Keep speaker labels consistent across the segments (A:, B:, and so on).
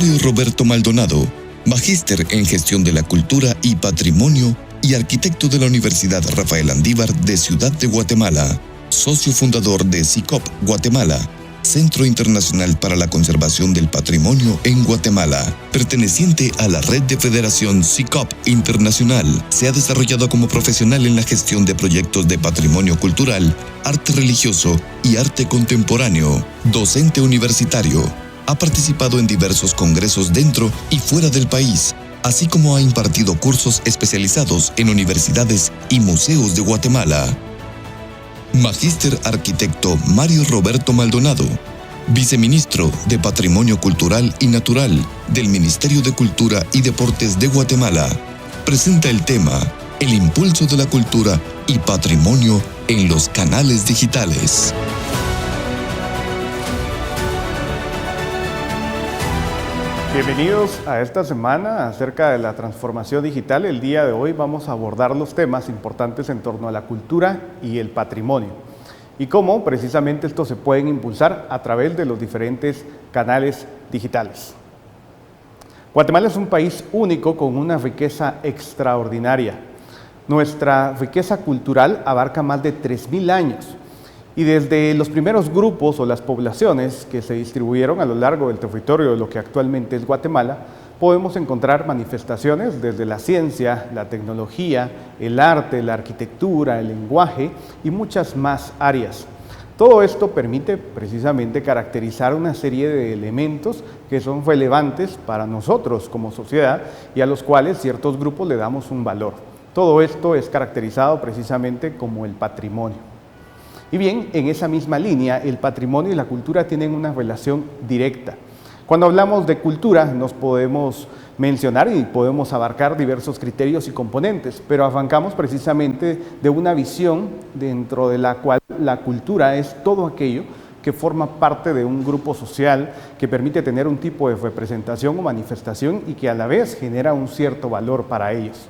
A: Mario Roberto Maldonado, magíster en Gestión de la Cultura y Patrimonio y arquitecto de la Universidad Rafael Andívar de Ciudad de Guatemala, socio fundador de CICOP Guatemala, Centro Internacional para la Conservación del Patrimonio en Guatemala, perteneciente a la red de Federación CICOP Internacional. Se ha desarrollado como profesional en la gestión de proyectos de patrimonio cultural, arte religioso y arte contemporáneo. Docente universitario. Ha participado en diversos congresos dentro y fuera del país, así como ha impartido cursos especializados en universidades y museos de Guatemala. Magíster Arquitecto Mario Roberto Maldonado, Viceministro de Patrimonio Cultural y Natural del Ministerio de Cultura y Deportes de Guatemala, presenta el tema El impulso de la cultura y patrimonio en los canales digitales.
B: Bienvenidos a esta semana acerca de la transformación digital. El día de hoy vamos a abordar los temas importantes en torno a la cultura y el patrimonio y cómo precisamente estos se pueden impulsar a través de los diferentes canales digitales. Guatemala es un país único con una riqueza extraordinaria. Nuestra riqueza cultural abarca más de 3.000 años. Y desde los primeros grupos o las poblaciones que se distribuyeron a lo largo del territorio de lo que actualmente es Guatemala, podemos encontrar manifestaciones desde la ciencia, la tecnología, el arte, la arquitectura, el lenguaje y muchas más áreas. Todo esto permite precisamente caracterizar una serie de elementos que son relevantes para nosotros como sociedad y a los cuales ciertos grupos le damos un valor. Todo esto es caracterizado precisamente como el patrimonio. Y bien, en esa misma línea, el patrimonio y la cultura tienen una relación directa. Cuando hablamos de cultura, nos podemos mencionar y podemos abarcar diversos criterios y componentes, pero arrancamos precisamente de una visión dentro de la cual la cultura es todo aquello que forma parte de un grupo social que permite tener un tipo de representación o manifestación y que a la vez genera un cierto valor para ellos.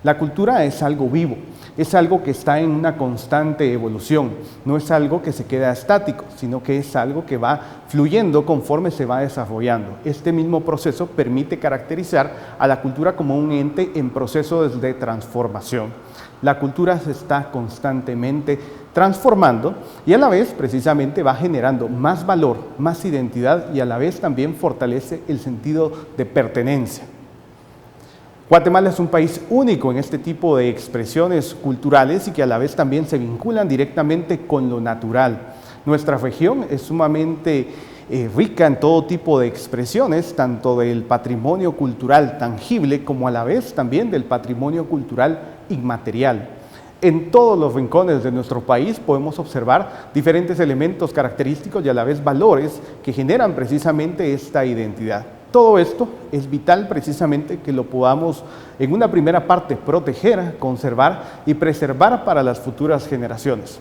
B: La cultura es algo vivo, es algo que está en una constante evolución, no es algo que se queda estático, sino que es algo que va fluyendo conforme se va desarrollando. Este mismo proceso permite caracterizar a la cultura como un ente en proceso de transformación. La cultura se está constantemente transformando y a la vez precisamente va generando más valor, más identidad y a la vez también fortalece el sentido de pertenencia. Guatemala es un país único en este tipo de expresiones culturales y que a la vez también se vinculan directamente con lo natural. Nuestra región es sumamente rica en todo tipo de expresiones, tanto del patrimonio cultural tangible como a la vez también del patrimonio cultural inmaterial. En todos los rincones de nuestro país podemos observar diferentes elementos característicos y a la vez valores que generan precisamente esta identidad. Todo esto es vital precisamente que lo podamos en una primera parte proteger, conservar y preservar para las futuras generaciones.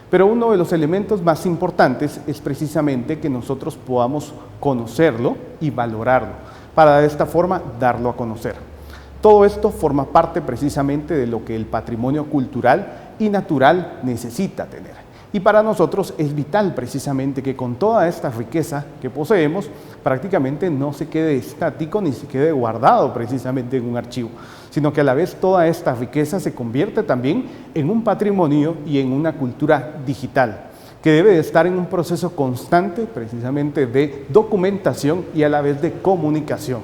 B: Pero uno de los elementos más importantes es precisamente que nosotros podamos conocerlo y valorarlo, para de esta forma darlo a conocer. Todo esto forma parte precisamente de lo que el patrimonio cultural y natural necesita tener. Y para nosotros es vital precisamente que con toda esta riqueza que poseemos, prácticamente no se quede estático ni se quede guardado precisamente en un archivo, sino que a la vez toda esta riqueza se convierte también en un patrimonio y en una cultura digital, que debe de estar en un proceso constante precisamente de documentación y a la vez de comunicación.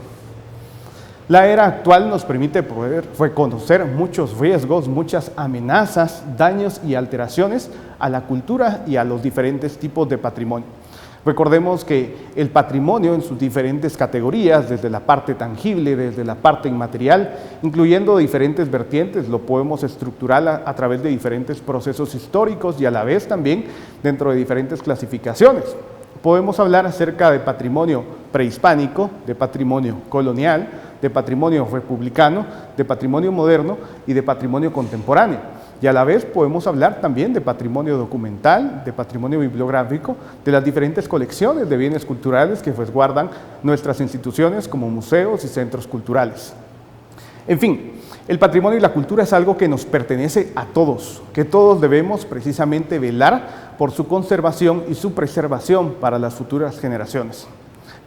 B: La era actual nos permite poder reconocer muchos riesgos, muchas amenazas, daños y alteraciones a la cultura y a los diferentes tipos de patrimonio. Recordemos que el patrimonio en sus diferentes categorías, desde la parte tangible, desde la parte inmaterial, incluyendo diferentes vertientes, lo podemos estructurar a través de diferentes procesos históricos y a la vez también dentro de diferentes clasificaciones. Podemos hablar acerca de patrimonio prehispánico, de patrimonio colonial, de patrimonio republicano, de patrimonio moderno y de patrimonio contemporáneo. Y a la vez podemos hablar también de patrimonio documental, de patrimonio bibliográfico, de las diferentes colecciones de bienes culturales que resguardan nuestras instituciones como museos y centros culturales. En fin, el patrimonio y la cultura es algo que nos pertenece a todos, que todos debemos precisamente velar por su conservación y su preservación para las futuras generaciones.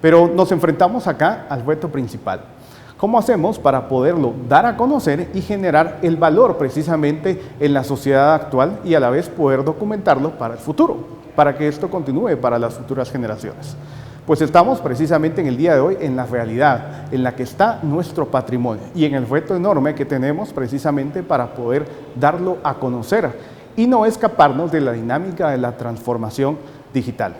B: Pero nos enfrentamos acá al reto principal. ¿Cómo hacemos para poderlo dar a conocer y generar el valor precisamente en la sociedad actual y a la vez poder documentarlo para el futuro, para que esto continúe para las futuras generaciones? Pues estamos precisamente en el día de hoy en la realidad en la que está nuestro patrimonio y en el reto enorme que tenemos precisamente para poder darlo a conocer y no escaparnos de la dinámica de la transformación digital.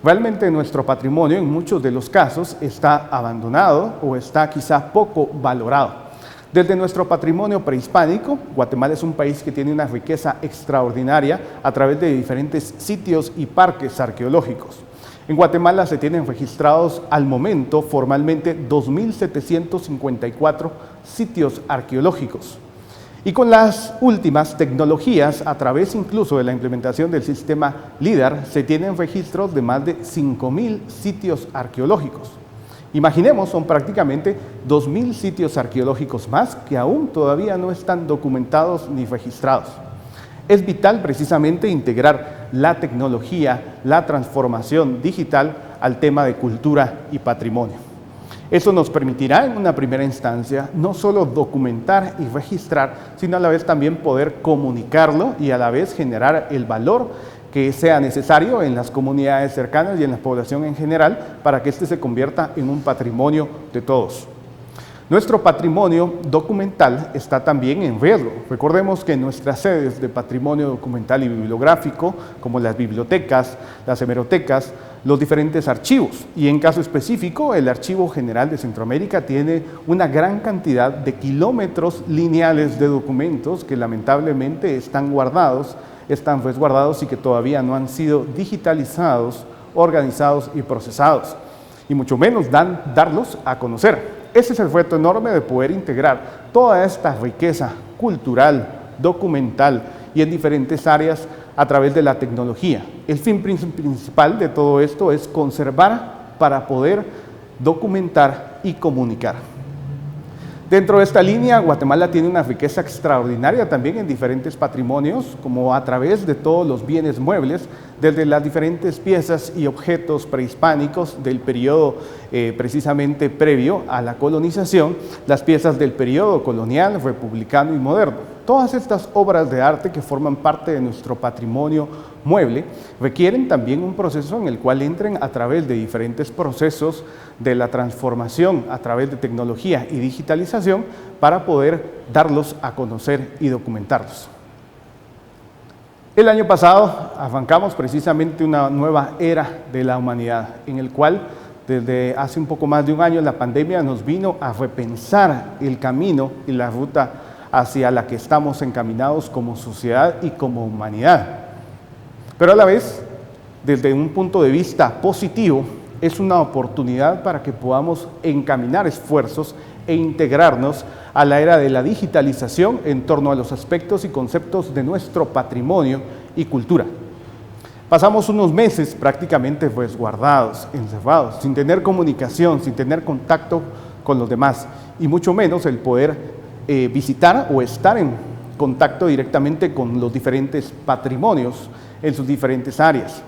B: Realmente nuestro patrimonio en muchos de los casos está abandonado o está quizá poco valorado. Desde nuestro patrimonio prehispánico, Guatemala es un país que tiene una riqueza extraordinaria a través de diferentes sitios y parques arqueológicos. En Guatemala se tienen registrados al momento formalmente 2.754 sitios arqueológicos. Y con las últimas tecnologías, a través incluso de la implementación del sistema LIDAR, se tienen registros de más de 5.000 sitios arqueológicos. Imaginemos, son prácticamente 2.000 sitios arqueológicos más que aún todavía no están documentados ni registrados. Es vital precisamente integrar la tecnología, la transformación digital al tema de cultura y patrimonio. Eso nos permitirá en una primera instancia no solo documentar y registrar, sino a la vez también poder comunicarlo y a la vez generar el valor que sea necesario en las comunidades cercanas y en la población en general para que este se convierta en un patrimonio de todos. Nuestro patrimonio documental está también en riesgo. Recordemos que nuestras sedes de patrimonio documental y bibliográfico, como las bibliotecas, las hemerotecas, los diferentes archivos, y en caso específico, el Archivo General de Centroamérica tiene una gran cantidad de kilómetros lineales de documentos que lamentablemente están guardados, están resguardados y que todavía no han sido digitalizados, organizados y procesados, y mucho menos darlos a conocer. Ese es el reto enorme de poder integrar toda esta riqueza cultural, documental y en diferentes áreas a través de la tecnología. El fin principal de todo esto es conservar para poder documentar y comunicar. Dentro de esta línea, Guatemala tiene una riqueza extraordinaria también en diferentes patrimonios, como a través de todos los bienes muebles, desde las diferentes piezas y objetos prehispánicos del periodo precisamente previo a la colonización, las piezas del periodo colonial, republicano y moderno. Todas estas obras de arte que forman parte de nuestro patrimonio mueble requieren también un proceso en el cual entren a través de diferentes procesos de la transformación a través de tecnología y digitalización para poder darlos a conocer y documentarlos. El año pasado arrancamos precisamente una nueva era de la humanidad, en el cual desde hace un poco más de un año la pandemia nos vino a repensar el camino y la ruta hacia la que estamos encaminados como sociedad y como humanidad. Pero a la vez, desde un punto de vista positivo, es una oportunidad para que podamos encaminar esfuerzos e integrarnos a la era de la digitalización en torno a los aspectos y conceptos de nuestro patrimonio y cultura. Pasamos unos meses prácticamente resguardados, encerrados, sin tener comunicación, sin tener contacto con los demás y mucho menos el poder visitar o estar en contacto directamente con los diferentes patrimonios en sus diferentes áreas.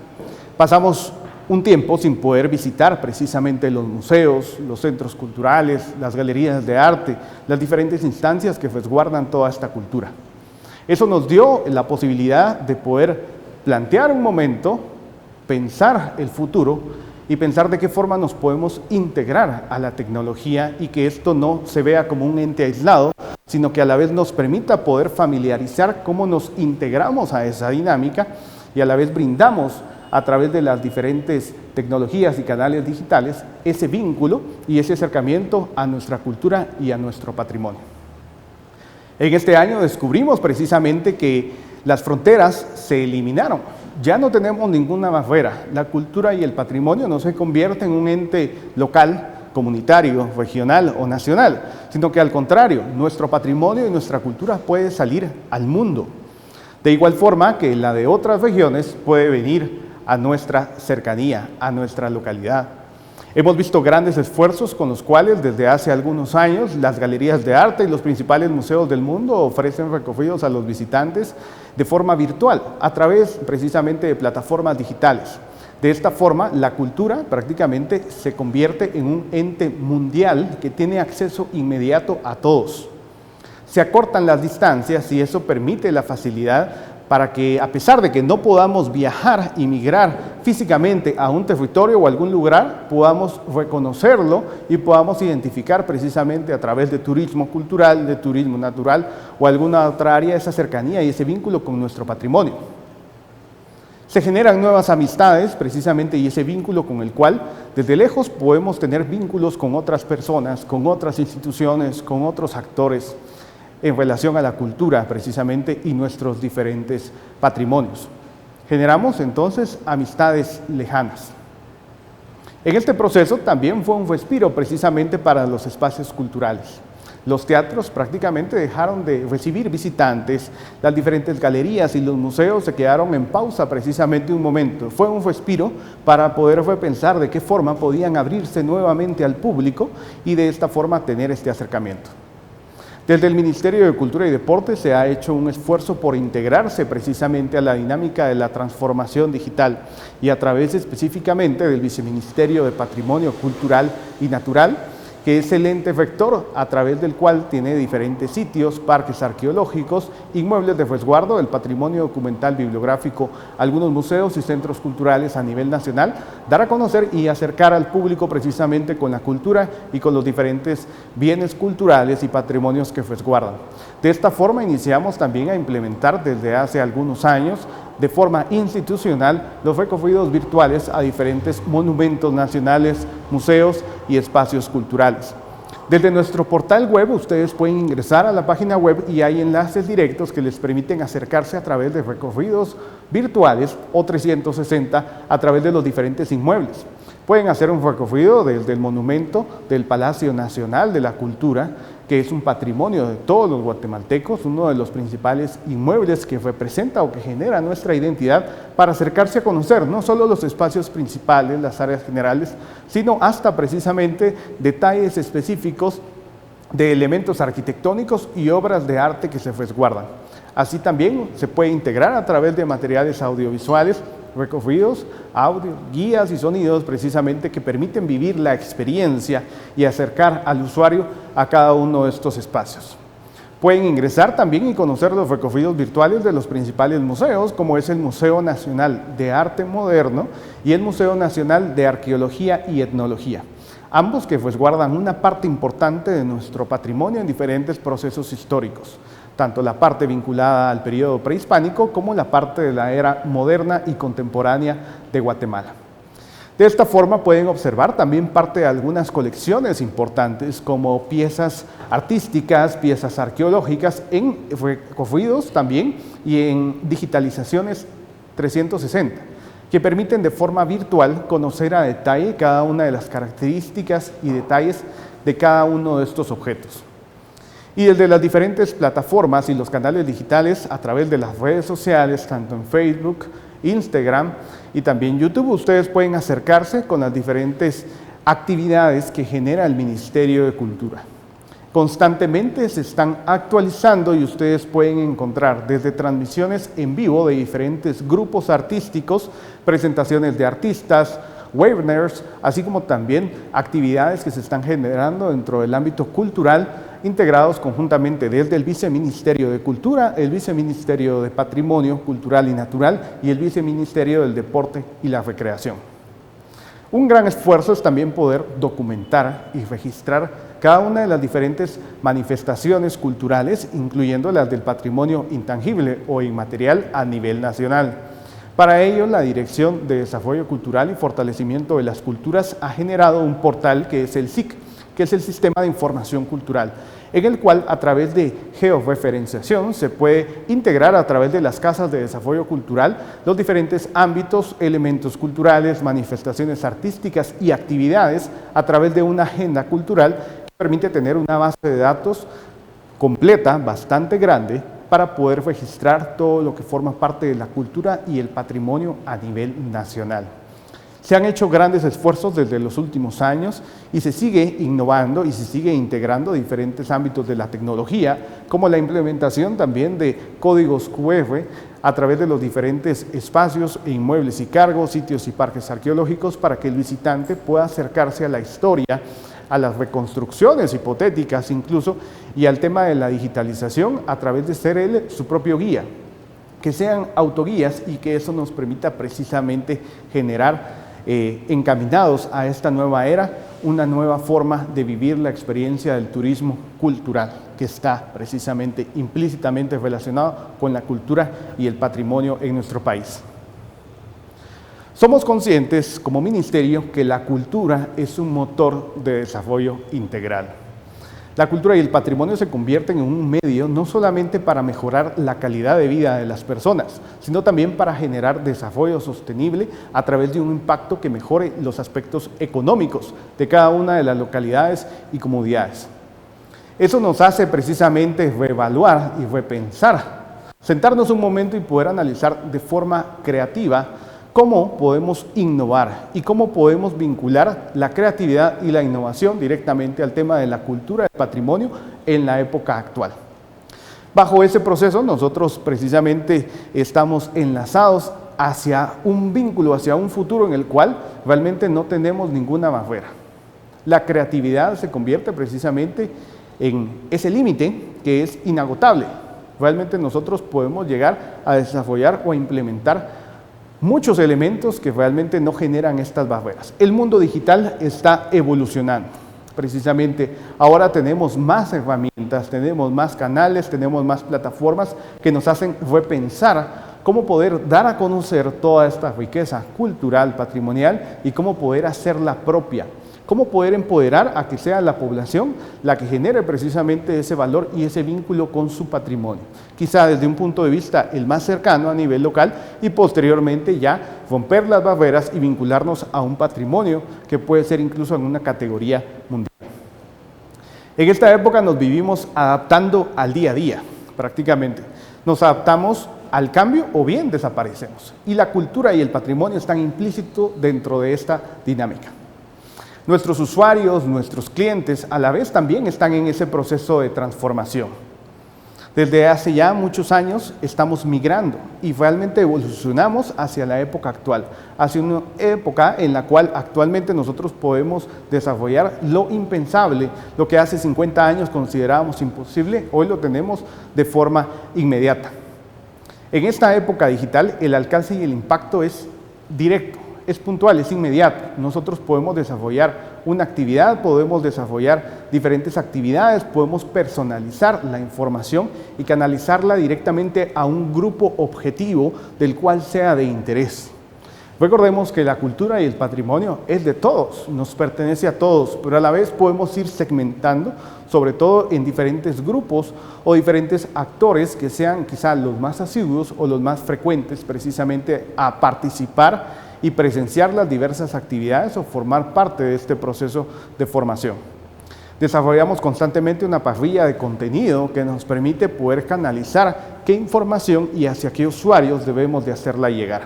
B: Pasamos un tiempo sin poder visitar precisamente los museos, los centros culturales, las galerías de arte, las diferentes instancias que resguardan toda esta cultura. Eso nos dio la posibilidad de poder plantear un momento, pensar el futuro y pensar de qué forma nos podemos integrar a la tecnología y que esto no se vea como un ente aislado, sino que a la vez nos permita poder familiarizar cómo nos integramos a esa dinámica y a la vez brindamos a través de las diferentes tecnologías y canales digitales ese vínculo y ese acercamiento a nuestra cultura y a nuestro patrimonio. En este año descubrimos precisamente que las fronteras se eliminaron. Ya no tenemos ninguna barrera. La cultura y el patrimonio no se convierten en un ente local, comunitario, regional o nacional, sino que al contrario, nuestro patrimonio y nuestra cultura puede salir al mundo. De igual forma que la de otras regiones puede venir a nuestra cercanía, a nuestra localidad. Hemos visto grandes esfuerzos con los cuales desde hace algunos años las galerías de arte y los principales museos del mundo ofrecen recorridos a los visitantes de forma virtual, a través precisamente de plataformas digitales. De esta forma, la cultura prácticamente se convierte en un ente mundial que tiene acceso inmediato a todos. Se acortan las distancias y eso permite la facilidad para que, a pesar de que no podamos viajar y migrar físicamente a un territorio o algún lugar, podamos reconocerlo y podamos identificar precisamente a través de turismo cultural, de turismo natural o alguna otra área esa cercanía y ese vínculo con nuestro patrimonio. Se generan nuevas amistades precisamente y ese vínculo con el cual desde lejos podemos tener vínculos con otras personas, con otras instituciones, con otros actores en relación a la cultura precisamente y nuestros diferentes patrimonios. Generamos entonces amistades lejanas. En este proceso también fue un respiro precisamente para los espacios culturales. Los teatros prácticamente dejaron de recibir visitantes, las diferentes galerías y los museos se quedaron en pausa precisamente un momento. Fue un respiro para poder repensar de qué forma podían abrirse nuevamente al público y de esta forma tener este acercamiento. Desde el Ministerio de Cultura y Deporte se ha hecho un esfuerzo por integrarse precisamente a la dinámica de la transformación digital y a través específicamente del Viceministerio de Patrimonio Cultural y Natural, que es el ente rector a través del cual tiene diferentes sitios, parques arqueológicos, inmuebles de resguardo, el patrimonio documental bibliográfico, algunos museos y centros culturales a nivel nacional, dar a conocer y acercar al público precisamente con la cultura y con los diferentes bienes culturales y patrimonios que resguardan. De esta forma iniciamos también a implementar desde hace algunos años de forma institucional los recorridos virtuales a diferentes monumentos nacionales, museos y espacios culturales. Desde nuestro portal web ustedes pueden ingresar a la página web y hay enlaces directos que les permiten acercarse a través de recorridos virtuales o 360 a través de los diferentes inmuebles. Pueden hacer un recorrido desde el monumento del Palacio Nacional de la Cultura, que es un patrimonio de todos los guatemaltecos, uno de los principales inmuebles que representa o que genera nuestra identidad, para acercarse a conocer no solo los espacios principales, las áreas generales, sino hasta precisamente detalles específicos de elementos arquitectónicos y obras de arte que se resguardan. Así también se puede integrar a través de materiales audiovisuales, recorridos, audio, guías y sonidos precisamente que permiten vivir la experiencia y acercar al usuario a cada uno de estos espacios. Pueden ingresar también y conocer los recorridos virtuales de los principales museos, como es el Museo Nacional de Arte Moderno y el Museo Nacional de Arqueología y Etnología. Ambos que resguardan una parte importante de nuestro patrimonio en diferentes procesos históricos, tanto la parte vinculada al periodo prehispánico como la parte de la era moderna y contemporánea de Guatemala. De esta forma pueden observar también parte de algunas colecciones importantes como piezas artísticas, piezas arqueológicas en recorridos también y en digitalizaciones 360, que permiten de forma virtual conocer a detalle cada una de las características y detalles de cada uno de estos objetos. Y desde las diferentes plataformas y los canales digitales a través de las redes sociales, tanto en Facebook, Instagram y también YouTube, ustedes pueden acercarse con las diferentes actividades que genera el Ministerio de Cultura. Constantemente se están actualizando y ustedes pueden encontrar desde transmisiones en vivo de diferentes grupos artísticos, presentaciones de artistas, webinars, así como también actividades que se están generando dentro del ámbito cultural, integrados conjuntamente desde el Viceministerio de Cultura, el Viceministerio de Patrimonio Cultural y Natural y el Viceministerio del Deporte y la Recreación. Un gran esfuerzo es también poder documentar y registrar cada una de las diferentes manifestaciones culturales, incluyendo las del patrimonio intangible o inmaterial a nivel nacional. Para ello, la Dirección de Desarrollo Cultural y Fortalecimiento de las Culturas ha generado un portal que es el SIC, que es el Sistema de Información Cultural, en el cual a través de georreferenciación se puede integrar a través de las casas de desarrollo cultural los diferentes ámbitos, elementos culturales, manifestaciones artísticas y actividades a través de una agenda cultural que permite tener una base de datos completa, bastante grande, para poder registrar todo lo que forma parte de la cultura y el patrimonio a nivel nacional. Se han hecho grandes esfuerzos desde los últimos años y se sigue innovando y se sigue integrando diferentes ámbitos de la tecnología, como la implementación también de códigos QR a través de los diferentes espacios e inmuebles y cargos, sitios y parques arqueológicos para que el visitante pueda acercarse a la historia, a las reconstrucciones hipotéticas incluso, y al tema de la digitalización a través de ser él su propio guía, que sean autoguías y que eso nos permita precisamente generar encaminados a esta nueva era, una nueva forma de vivir la experiencia del turismo cultural, que está precisamente implícitamente relacionado con la cultura y el patrimonio en nuestro país. Somos conscientes como ministerio que la cultura es un motor de desarrollo integral. La cultura y el patrimonio se convierten en un medio no solamente para mejorar la calidad de vida de las personas, sino también para generar desarrollo sostenible a través de un impacto que mejore los aspectos económicos de cada una de las localidades y comunidades. Eso nos hace precisamente reevaluar y repensar, sentarnos un momento y poder analizar de forma creativa cómo podemos innovar y cómo podemos vincular la creatividad y la innovación directamente al tema de la cultura del patrimonio en la época actual. Bajo ese proceso nosotros precisamente estamos enlazados hacia un vínculo, hacia un futuro en el cual realmente no tenemos ninguna barrera. La creatividad se convierte precisamente en ese límite que es inagotable. Realmente nosotros podemos llegar a desarrollar o a implementar muchos elementos que realmente no generan estas barreras. El mundo digital está evolucionando. Precisamente ahora tenemos más herramientas, tenemos más canales, tenemos más plataformas que nos hacen repensar cómo poder dar a conocer toda esta riqueza cultural, patrimonial y cómo poder hacerla propia. Cómo poder empoderar a que sea la población la que genere precisamente ese valor y ese vínculo con su patrimonio. Quizá desde un punto de vista el más cercano a nivel local y posteriormente ya romper las barreras y vincularnos a un patrimonio que puede ser incluso en una categoría mundial. En esta época nos vivimos adaptando al día a día, prácticamente. Nos adaptamos al cambio o bien desaparecemos. Y la cultura y el patrimonio están implícitos dentro de esta dinámica. Nuestros usuarios, nuestros clientes, a la vez también están en ese proceso de transformación. Desde hace ya muchos años estamos migrando y realmente evolucionamos hacia la época actual, hacia una época en la cual actualmente nosotros podemos desarrollar lo impensable, lo que hace 50 años considerábamos imposible, hoy lo tenemos de forma inmediata. En esta época digital el alcance y el impacto es directo. Es puntual, es inmediato. Nosotros podemos desarrollar una actividad, podemos desarrollar diferentes actividades, podemos personalizar la información y canalizarla directamente a un grupo objetivo del cual sea de interés. Recordemos que la cultura y el patrimonio es de todos, nos pertenece a todos, pero a la vez podemos ir segmentando, sobre todo en diferentes grupos o diferentes actores que sean quizá los más asiduos o los más frecuentes precisamente a participar y presenciar las diversas actividades o formar parte de este proceso de formación. Desarrollamos constantemente una parrilla de contenido que nos permite poder canalizar qué información y hacia qué usuarios debemos de hacerla llegar.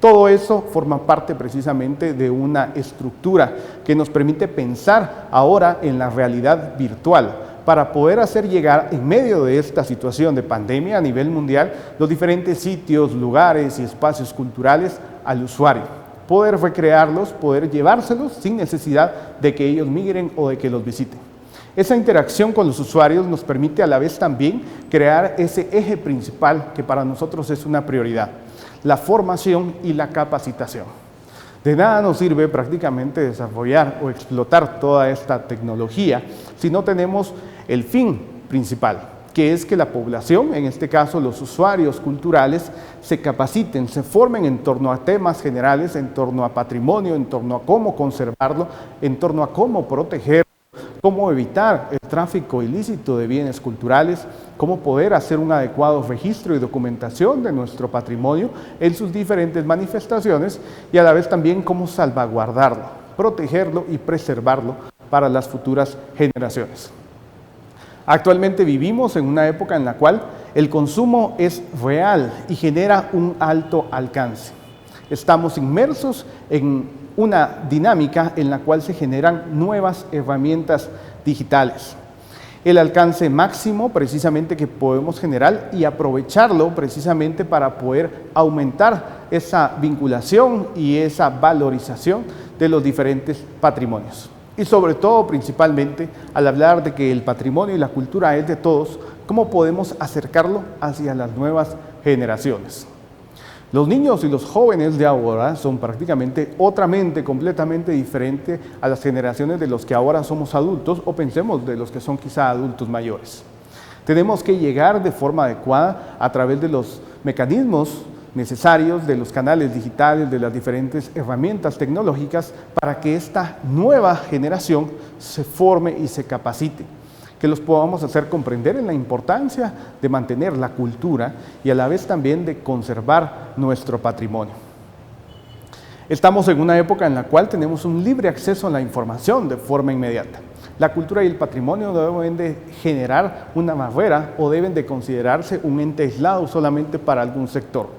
B: Todo eso forma parte precisamente de una estructura que nos permite pensar ahora en la realidad virtual para poder hacer llegar en medio de esta situación de pandemia a nivel mundial los diferentes sitios, lugares y espacios culturales al usuario. Poder recrearlos, poder llevárselos sin necesidad de que ellos migren o de que los visiten. Esa interacción con los usuarios nos permite a la vez también crear ese eje principal que para nosotros es una prioridad, la formación y la capacitación. De nada nos sirve prácticamente desarrollar o explotar toda esta tecnología si no tenemos el fin principal, que es que la población, en este caso los usuarios culturales, se capaciten, se formen en torno a temas generales, en torno a patrimonio, en torno a cómo conservarlo, en torno a cómo protegerlo, cómo evitar el tráfico ilícito de bienes culturales, cómo poder hacer un adecuado registro y documentación de nuestro patrimonio en sus diferentes manifestaciones y a la vez también cómo salvaguardarlo, protegerlo y preservarlo para las futuras generaciones. Actualmente vivimos en una época en la cual el consumo es real y genera un alto alcance. Estamos inmersos en una dinámica en la cual se generan nuevas herramientas digitales. El alcance máximo precisamente que podemos generar y aprovecharlo precisamente para poder aumentar esa vinculación y esa valorización de los diferentes patrimonios. Y sobre todo, principalmente, al hablar de que el patrimonio y la cultura es de todos, ¿cómo podemos acercarlo hacia las nuevas generaciones? Los niños y los jóvenes de ahora son prácticamente otra mente completamente diferente a las generaciones de los que ahora somos adultos, o pensemos de los que son quizá adultos mayores. Tenemos que llegar de forma adecuada a través de los mecanismos necesarios, de los canales digitales, de las diferentes herramientas tecnológicas, para que esta nueva generación se forme y se capacite, que los podamos hacer comprender en la importancia de mantener la cultura y a la vez también de conservar nuestro patrimonio. Estamos en una época en la cual tenemos un libre acceso a la información de forma inmediata. La cultura y el patrimonio deben de generar una barrera o deben de considerarse un ente aislado solamente para algún sector.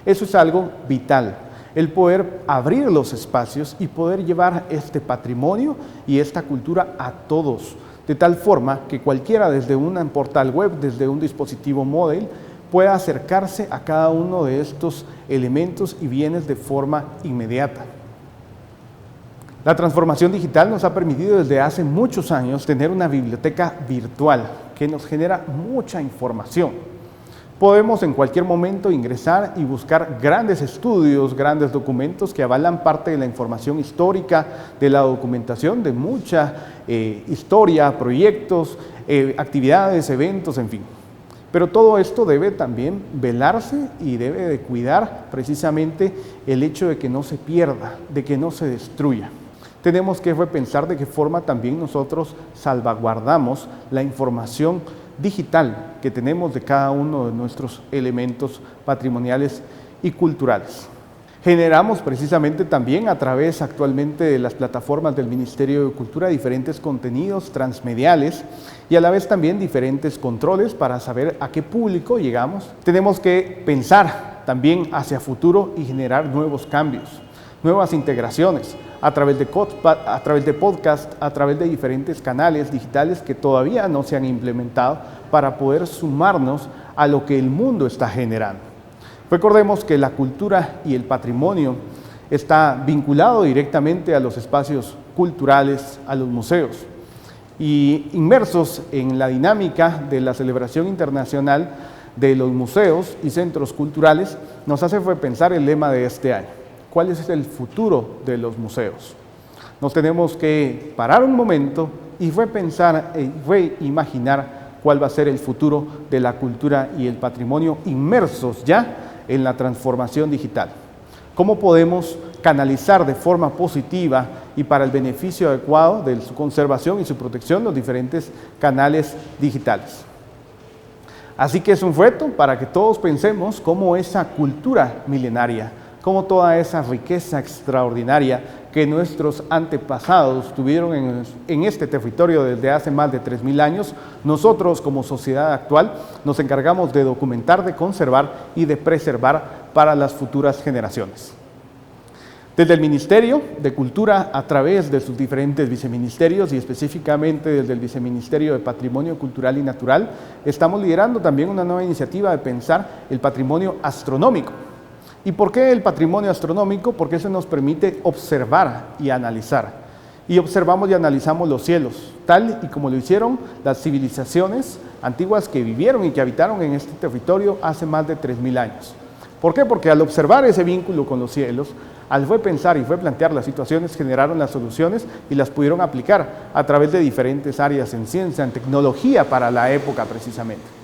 B: Eso es algo vital, el poder abrir los espacios y poder llevar este patrimonio y esta cultura a todos, de tal forma que cualquiera desde un portal web, desde un dispositivo móvil, pueda acercarse a cada uno de estos elementos y bienes de forma inmediata. La transformación digital nos ha permitido desde hace muchos años tener una biblioteca virtual que nos genera mucha información. Podemos en cualquier momento ingresar y buscar grandes estudios, grandes documentos que avalan parte de la información histórica, de la documentación, de mucha historia, proyectos, actividades, eventos, en fin. Pero todo esto debe también velarse y debe de cuidar precisamente el hecho de que no se pierda, de que no se destruya. Tenemos que repensar de qué forma también nosotros salvaguardamos la información digital que tenemos de cada uno de nuestros elementos patrimoniales y culturales. Generamos precisamente también a través actualmente de las plataformas del Ministerio de Cultura diferentes contenidos transmediales y a la vez también diferentes controles para saber a qué público llegamos. Tenemos que pensar también hacia futuro y generar nuevos cambios, nuevas integraciones a través de podcast, a través de diferentes canales digitales que todavía no se han implementado para poder sumarnos a lo que el mundo está generando. Recordemos que la cultura y el patrimonio está vinculado directamente a los espacios culturales, a los museos, y inmersos en la dinámica de la celebración internacional de los museos y centros culturales, nos hace repensar el lema de este año. ¿Cuál es el futuro de los museos? Nos tenemos que parar un momento y repensar y reimaginar cuál va a ser el futuro de la cultura y el patrimonio inmersos ya en la transformación digital. ¿Cómo podemos canalizar de forma positiva y para el beneficio adecuado de su conservación y su protección los diferentes canales digitales? Así que es un reto para que todos pensemos cómo esa cultura milenaria, cómo toda esa riqueza extraordinaria que nuestros antepasados tuvieron en este territorio desde hace más de 3.000 años, nosotros como sociedad actual nos encargamos de documentar, de conservar y de preservar para las futuras generaciones. Desde el Ministerio de Cultura, a través de sus diferentes viceministerios y específicamente desde el Viceministerio de Patrimonio Cultural y Natural, estamos liderando también una nueva iniciativa de pensar el patrimonio astronómico. ¿Y por qué el patrimonio astronómico? Porque eso nos permite observar y analizar. Y observamos y analizamos los cielos, tal y como lo hicieron las civilizaciones antiguas que vivieron y que habitaron en este territorio hace más de 3.000 años. ¿Por qué? Porque al observar ese vínculo con los cielos, al repensar y replantear las situaciones, generaron las soluciones y las pudieron aplicar a través de diferentes áreas en ciencia, en tecnología para la época precisamente.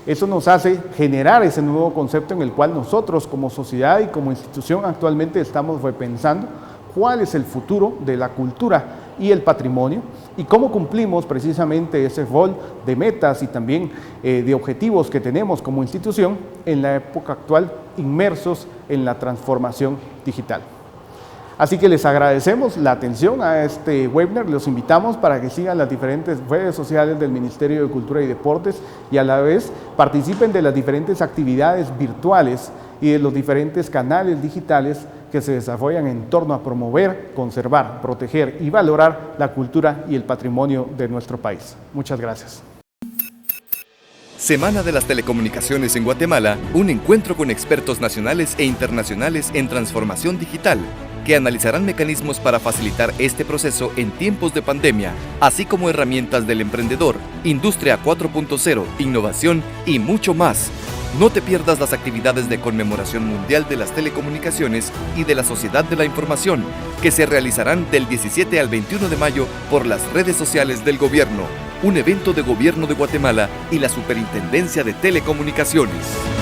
B: Eso nos hace generar ese nuevo concepto en el cual nosotros como sociedad y como institución actualmente estamos repensando cuál es el futuro de la cultura y el patrimonio y cómo cumplimos precisamente ese rol de metas y también de objetivos que tenemos como institución en la época actual inmersos en la transformación digital. Así que les agradecemos la atención a este webinar, los invitamos para que sigan las diferentes redes sociales del Ministerio de Cultura y Deportes y a la vez participen de las diferentes actividades virtuales y de los diferentes canales digitales que se desarrollan en torno a promover, conservar, proteger y valorar la cultura y el patrimonio de nuestro país. Muchas gracias.
C: Semana de las Telecomunicaciones en Guatemala, un encuentro con expertos nacionales e internacionales en transformación digital, que analizarán mecanismos para facilitar este proceso en tiempos de pandemia, así como herramientas del emprendedor, Industria 4.0, innovación y mucho más. No te pierdas las actividades de conmemoración mundial de las telecomunicaciones y de la Sociedad de la Información, que se realizarán del 17 al 21 de mayo por las redes sociales del gobierno, un evento de Gobierno de Guatemala y la Superintendencia de Telecomunicaciones.